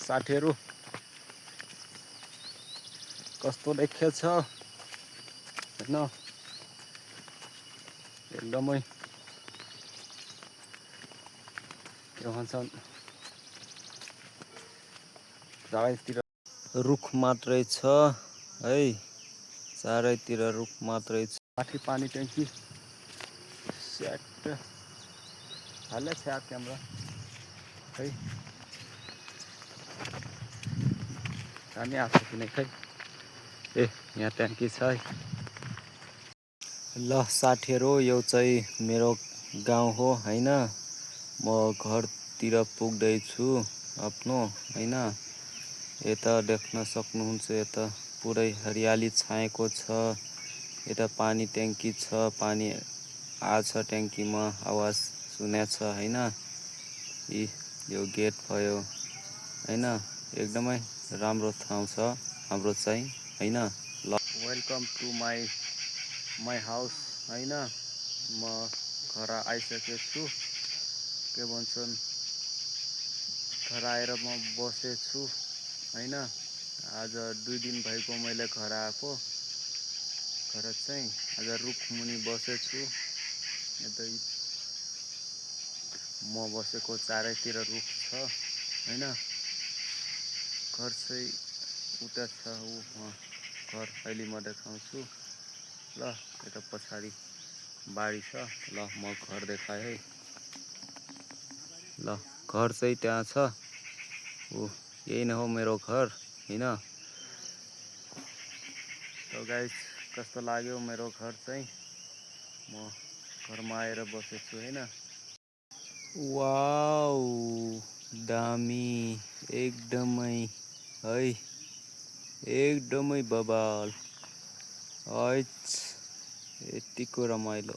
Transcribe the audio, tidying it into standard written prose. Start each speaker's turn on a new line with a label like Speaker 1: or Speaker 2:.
Speaker 1: साथीहरू कस्तो देखिएछ हैन एकदमै के भन्छन् चारैतिर रुख मात्रै छ है चारैतिर रुख मात्रै छ माथि पानी ट्याङ्की सेट हालै छ क्यामेरा है हामी आएको किन खै ए यहाँ ट्याङ्की छ है ल साथीहरू यो चाहिँ मेरो गाउँ हो हैन म घरतिर पुग्दैछु आफ्नो हैन यता देख्न सक्नुहुन्छ यता पुरै हरियाली छाएको छ यता पानी ट्याङ्की छ पानी आछ ट्याङ्कीमा आवाज सुनेछ हैन यो गेट भयो हैन एकदमै राम्रो ठाउँ छ हाम्रो चाहिँ हैन ल वेलकम टु माई हाउस हैन म घर आइसकेको छु के भन्छन् घर आएर म बसेछु हैन आज 2 दिन भएको मैले घर आएको घर चाहिँ आज रुख मुनि बसेछु यतै म बसेको चारैतिर रुख छ हैन घर चाहिँ उता छ घर अहिले म देखाउँछु ल यता पछाडि बारी छ ल म घर देखाएँ है ल घर चाहिँ त्यहाँ छ यही नै हो मेरो घर हैन तो गाइस कस्तो लाग्यो मेरो घर चाहिँ म घरमा आएर बसेछु हैन वाउ दामी एकदमै है एकदमै बबाल यतिको रमाइलो